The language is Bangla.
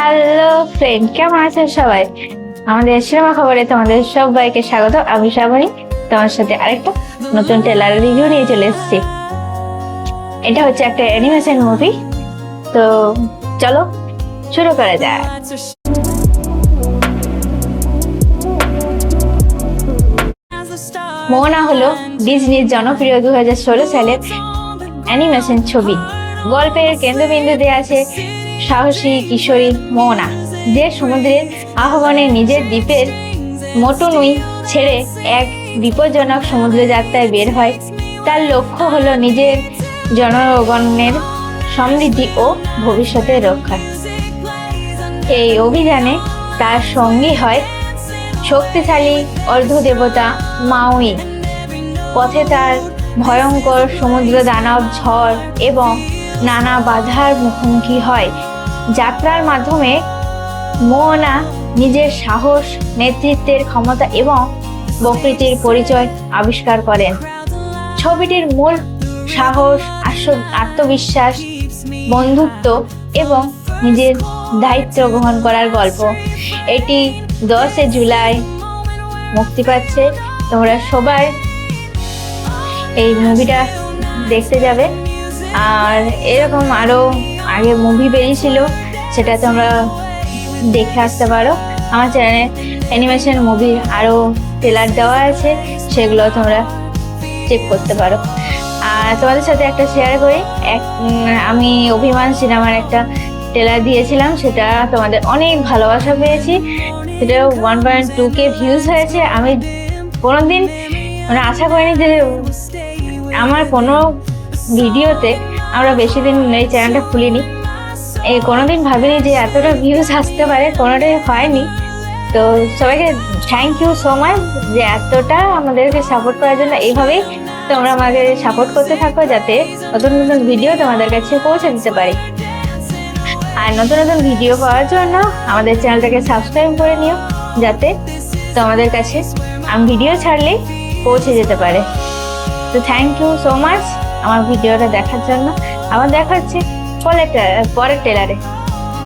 হ্যালো ফ্রেন্ড, কেমন আছেন সবাই? আমাদের সিনেমা খবরে তোমাদের সবাইকে স্বাগত। আমি শ্রাবণী, তোমার সাথে আরেকটা নতুন ট্রেলার রিভিউ নিয়ে চলে এসেছি। এটা হচ্ছে একটা অ্যানিমেশন মুভি, তো চলো শুরু করা যাক। মোনা হলো ডিজনির জনপ্রিয় 2016 সালের অ্যানিমেশন ছবি। গল্পের কেন্দ্রবিন্দুতে আছে সাহসী কিশোরী মোনা, যে সমুদ্রের আহ্বানে নিজের দ্বীপের মোটুনুই ছেড়ে এক বিপজ্জনক সমুদ্র যাত্রায় বের হয়। তার লক্ষ্য হলো নিজের জনগণের সমৃদ্ধি ও ভবিষ্যতের রক্ষা। এই অভিযানে তার সঙ্গী হয় শক্তিশালী অর্ধদেবতা মাউই। পথে তার ভয়ঙ্কর সমুদ্র দানব, ঝড় এবং নানা বাধার মুখোমুখি হয়। যাত্রার মাধ্যমে মোনা নিজের সাহস, নেতৃত্বের ক্ষমতা এবং প্রকৃতির পরিচয় আবিষ্কার করেন। ছবিটির মূল সাহস, আত্মবিশ্বাস, বন্ধুত্ব এবং নিজের দায়িত্ব গ্রহণ করার গল্প। এটি 10 জুলাই মুক্তি পাচ্ছে। তোমরা সবাই এই মুভিটা দেখতে যাবে। আর এরকম আরো আগে মুভি বেরিয়েছিল, সেটা তোমরা দেখে আসতে পারো। আমার চ্যানেলে অ্যানিমেশন মুভির আরো ট্রেলার দেওয়া আছে, সেগুলো তোমরা চেক করতে পারো। আর তোমাদের সাথে একটা শেয়ার করি, আমি অভিমান সিনেমার একটা ট্রেলার দিয়েছিলাম, সেটা তোমাদের অনেক ভালোবাসা পেয়েছি। সেটা 1.2K ভিউজ হয়েছে। আমি কোনোদিন আশা করিনি যে আমার কোনো ভিডিওতে, আমরা বেশি দিন এই চ্যানেলটা খুলিনি, কোনোদিন ভাবিনি যে এতটা ভিউজ আসতে পারে, কোনোটাই হয়নি। তো সবাইকে থ্যাংক ইউ সো মাচ যে এতটা আমাদেরকে সাপোর্ট করার জন্য। এইভাবেই তোমরা আমাকে সাপোর্ট করতে থাকো, যাতে নতুন নতুন ভিডিও তোমাদের কাছে পৌঁছে দিতে পারি। আর নতুন নতুন ভিডিও পাওয়ার জন্য আমাদের চ্যানেলটাকে সাবস্ক্রাইব করে নিও, যাতে তোমাদের কাছে আমি ভিডিও ছাড়লে পৌঁছে যেতে পারে। তো থ্যাংক ইউ সো মাচ আমার ভিডিওটা দেখার জন্য। আবার দেখা হচ্ছে পরের ট্রেলারে।